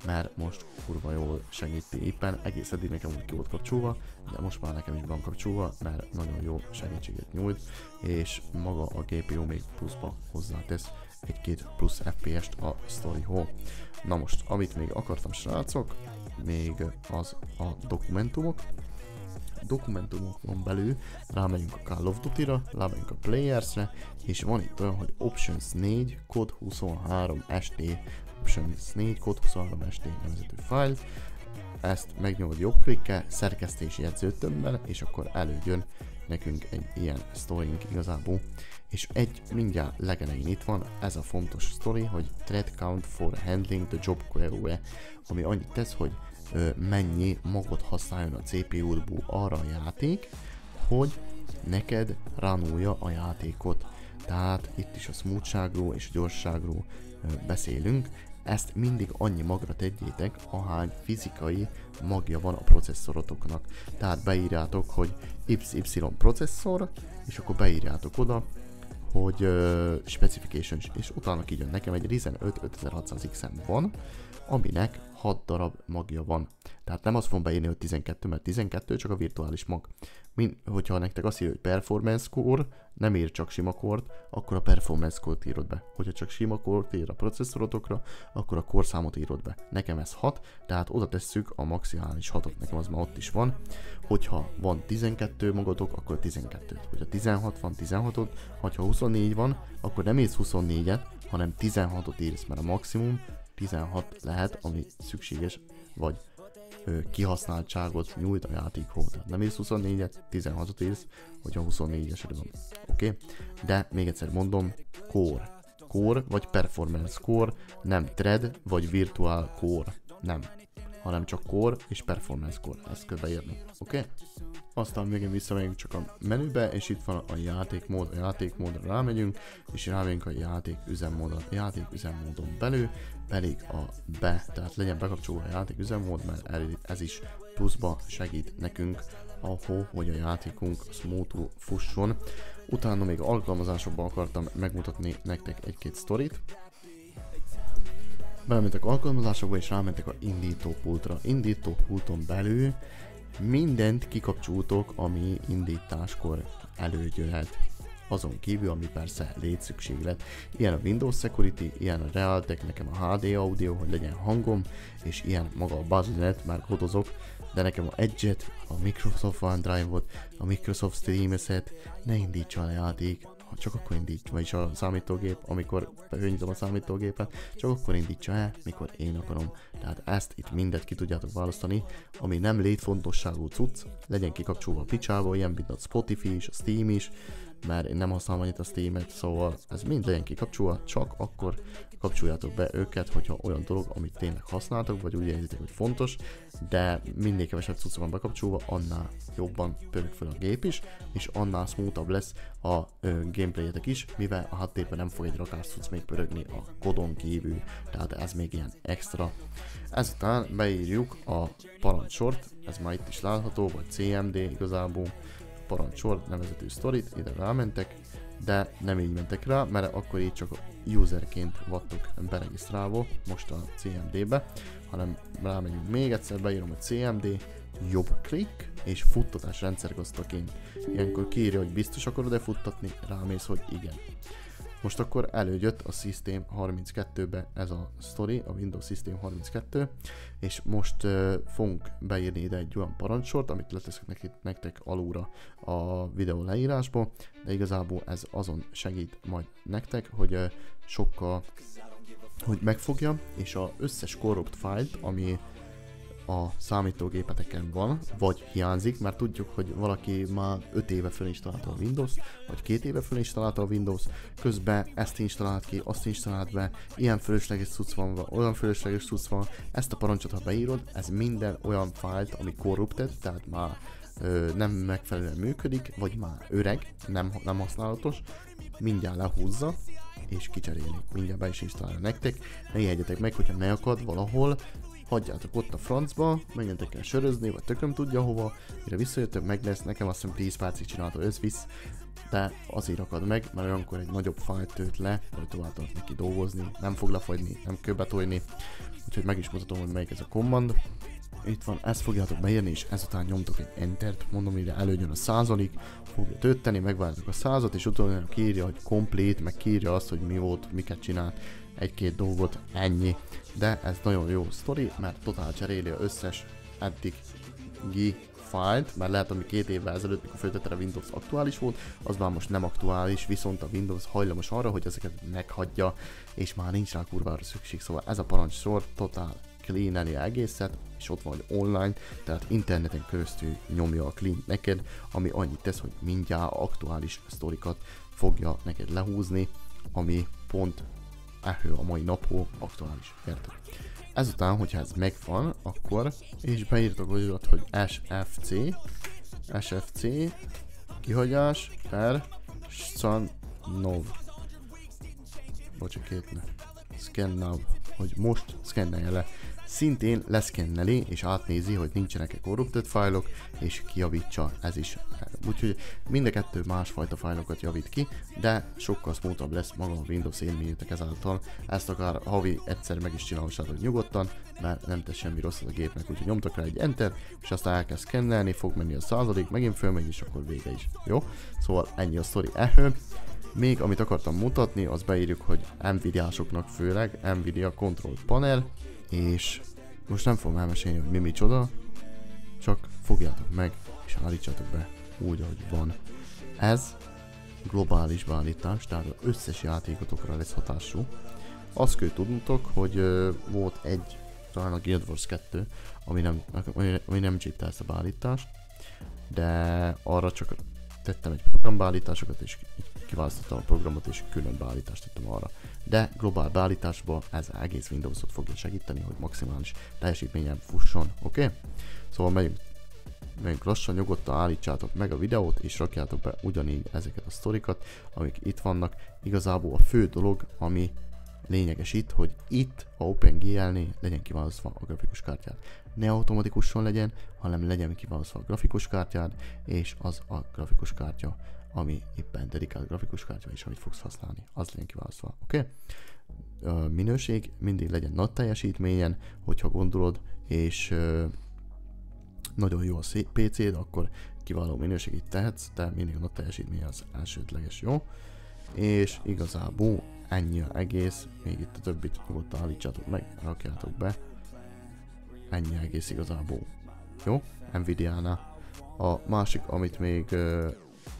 mert most kurva jól segíti éppen, egész eddig nekem úgy ki volt kapcsolva, de most már nekem is van kapcsolva, mert nagyon jó segítséget nyújt, és maga a GPU még pluszba hozzátesz egy-két plusz FPS-t a sztorihoz. Na most, amit még akartam, srácok, még az a dokumentumokon belül rámegyünk a Call of Duty-ra, rámegyünk a Players-re, és van itt olyan, hogy Options 4 kod 23 ST, Options 4 kod 23 ST nevezetű file, ezt megnyomod jobbklikkel, szerkesztési jegyzőtömbben, és akkor előjön nekünk egy ilyen sztorink igazából. És egy mindjárt legelején itt van ez a fontos sztori, hogy thread count for handling the job queue, ami annyit tesz, hogy mennyi magot használjon a CPU-ból arra a játék, hogy neked ránulja a játékot. Tehát itt is a smoothságról és gyorsságról beszélünk. Ezt mindig annyi magra tegyétek, ahány fizikai magja van a processzorotoknak. Tehát beírjátok, hogy XY processzor, és akkor beírjátok oda, hogy specification, és utána kijön nekem egy Ryzen 5 5600X-en van, aminek 6 darab magja van. Tehát nem azt fogom beírni, hogy 12, mert 12 csak a virtuális mag. Hogyha nektek azt írja, hogy performance core, nem ír csak sima core-t, akkor a performance core-t írod be. Hogyha csak sima core-t ír a processzorotokra, akkor a core számot írod be. Nekem ez 6, tehát oda tesszük a maximális 6-ot, nekem az már ott is van. Hogyha van 12 magatok, akkor 12-t. Hogyha 16 van, 16-ot, ha 24 van, akkor nem írsz 24-et, hanem 16-ot írsz, mert a maximum 16 lehet, ami szükséges, vagy kihasználtságot nyújt a játékhoz. Tehát nem írsz 24-et, 16-ot írsz, hogyha 24-esed van. Oké? De még egyszer mondom, core. Core vagy performance core, nem thread vagy virtual core. Nem. Hanem csak core és performance core. Ezt kell beírni. Oké? Aztán még visszamegyünk csak a menübe, és itt van a játékmód. A játékmódra rámegyünk, és rámegyünk a játék üzemmódra. A játék üzemmódon belül pedig tehát legyen bekapcsolva a játék üzemmód, mert ez is pluszba segít nekünk ahol, hogy a játékunk smoothul fusson. Utána még alkalmazásokban akartam megmutatni nektek egy-két sztorit. Belementek alkalmazásokba, és rámentek a indítópultra. Indítópulton belül mindent kikapcsoltok, ami indításkor előjöhet. Azon kívül, ami persze létszükséglet. Ilyen a Windows Security, ilyen a Realtek, nekem a HD Audio, hogy legyen hangom, és ilyen maga a BuzzNet, már kodozok, de nekem a Edge-et, a Microsoft OneDrive-ot, a Microsoft Stream-et ne indítsa a játék, csak akkor indítsa, vagyis a számítógép, amikor benyitom a számítógépet, csak akkor indítsa el, mikor én akarom. Tehát ezt itt mindet ki tudjátok választani, ami nem létfontosságú cucc, legyen kikapcsolva a picsába, ilyen mint a Spotify is, a Steam is, mert én nem használom annyit a Steam-et, szóval ez mind legyen kikapcsolva, csak akkor kapcsoljátok be őket, hogyha olyan dolog, amit tényleg használtok, vagy úgy érzitek, hogy fontos, de minél kevesebb cucc van bekapcsolva, annál jobban pörög fel a gép is, és annál smoothabb lesz a gameplayetek is, mivel a háttérben nem fog egy rakás cucc még pörögni a kodon kívül, tehát ez még ilyen extra. Ezután beírjuk a parancsort, ez már itt is látható, vagy CMD igazából, parancsort nevezetű sztorit, ide rámentek, de nem így mentek rá, mert akkor így csak userként vagytok beregisztrálva most a CMD-be, hanem rámegyünk még egyszer, beírom a CMD, jobb klik, és futtatás rendszergazdaként. Ilyenkor kiírja, hogy biztos akarod-e futtatni, rámész, hogy igen. most akkor előjött a System 32-be ez a sztori, a Windows System 32, és most fogunk beírni ide egy olyan parancsort, amit leteszek nektek alulra a videó leírásba, de igazából ez azon segít majd nektek, hogy sokkal, hogy megfogja, és az összes corrupt fájlt, ami a számítógépeteken van, vagy hiányzik, mert tudjuk, hogy valaki már 5 éve fölinstalálta a Windows, vagy 2 éve fölinstalálta a Windows, közben ezt installált ki, azt installált be, ilyen fölösleges cucc van, olyan fölösleges cucc van, ezt a parancsot, ha beírod, ez minden olyan fájlt, ami corrupted, tehát már nem megfelelően működik, vagy már öreg, nem használatos, mindjárt lehúzza, és kicseréli, mindjárt be is installálja nektek, ne ijedjetek meg, hogyha ne akad valahol, hagyjátok ott a francba, menjetek el sörözni, vagy tököm tudja hova, mire visszajöttök, meg lesz, nekem azt hiszem 10 percig csinálta összvisz, de azért akad meg, mert olyankor egy nagyobb fájlt tölt le, vagy tovább tart neki dolgozni, nem fog lefagyni, nem kell betolni, úgyhogy meg is mutatom, hogy melyik ez a command. Itt van, ezt fogjátok beírni, és ezután nyomtok egy entert, mondom, ide előjön a százalék, fogja tölteni, megváltok a százat, és utána kiírja, hogy complete, meg kiírja azt, hogy mi volt, miket csinált, egy-két dolgot, ennyi. De ez nagyon jó sztori, mert totál cseréli az összes eddigi fájlt, mert lehet, ami 2 évvel ezelőtt, mikor föltette a Windows aktuális volt, az már most nem aktuális, viszont a Windows hajlamos arra, hogy ezeket meghagyja, és már nincs rá kurvára szükség, szóval ez a parancssor totál cleaneli egészet, és ott van online, tehát interneten keresztül nyomja a clean neked, ami annyit tesz, hogy mindjárt aktuális sztorikat fogja neked lehúzni, ami pont a mai napon aktuális, érted? Ezután, hogyha ez megvan, akkor, és beírtok olyat, hogy SFC, kihagyás, per, Scannov, Scannov, hogy most szkennelje le. Szintén leszkenneli és átnézi, hogy nincsenek-e corrupted fájlok, és kijavítsa, ez is. Úgyhogy mind a kettő másfajta fájlokat javít ki, de sokkal smoothabb lesz maga a Windows élményetek ezáltal. Ezt akár havi egyszer meg is csinálhassátok nyugodtan, mert nem tesz semmi rosszat a gépnek, úgyhogy nyomtak rá egy enter, és aztán elkezd szkennelni, fog menni a százalék, megint fölmegy, és akkor vége is. Jó? Szóval ennyi a sztori ehhez. Még amit akartam mutatni, az beírjuk, hogy Nvidia-soknak főleg, Nvidia Control Panel, és most nem fogom elmesélni, hogy mi micsoda, csak fogjátok meg, és állítsátok be úgy, ahogy van. Ez globális beállítás, tehát az összes játékotokra lesz hatású. Azt kell tudnotok, hogy volt egy, talán a Guild Wars 2, ami nem csípte ezt a beállítást, de arra csak tettem egy programbeállításokat, és kiválasztottam a programot, és külön beállítást tettem arra. De globál beállításban ez egész Windowsot fogja segíteni, hogy maximális teljesítményen fusson, oké? Szóval megyünk lassan, nyugodtan állítsátok meg a videót, és rakjátok be ugyanígy ezeket a sztorikat, amik itt vannak. Igazából a fő dolog, ami lényeges itt, hogy itt a OpenGL-nél legyen kiválasztva a grafikus kártyád. Ne automatikusan legyen, hanem legyen kiválasztva a grafikus kártyád, és az a grafikus kártya, ami éppen dedikált grafikus kártya, és amit fogsz használni, az legyen kiválasztva, oké? Minőség mindig legyen nagy teljesítményen, hogyha gondolod, és nagyon jó a PC-d, akkor kiváló minőségét tehetsz, de mindig a nagy teljesítmény az elsődleges, jó? És igazából ennyi az egész, még itt a többit nyugodtan állítsátok meg, rakjátok be. Ennyi egész igazából. Jó? Nvidia-nál. A másik, amit még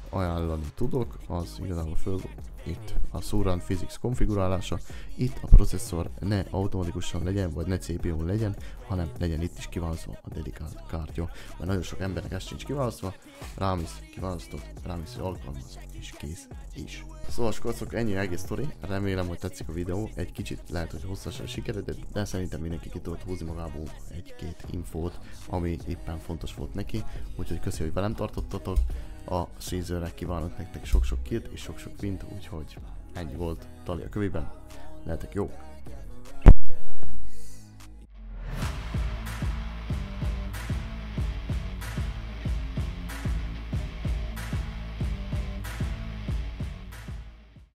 ajánlani tudok, az igazából föl itt a Surround Physics konfigurálása. Itt a processzor ne automatikusan legyen, vagy ne CPU legyen, hanem legyen itt is kiválasztva a dedikált kártya. Mert nagyon sok embernek ez sincs kiválasztva, rámész, kiválasztott, rámész, hogy alkalmaz, és kész is. Szóval skacok, ennyi egész sztori, remélem, hogy tetszik a videó, egy kicsit lehet, hogy hosszasan sikeredett, de szerintem mindenki ki tudott húzni magából egy-két infót, ami éppen fontos volt neki, úgyhogy köszi, hogy velem tartottatok, a Caesarre kívánok nektek sok-sok killt és sok-sok wint, úgyhogy ennyi volt Tali a köviben, lehetek jók!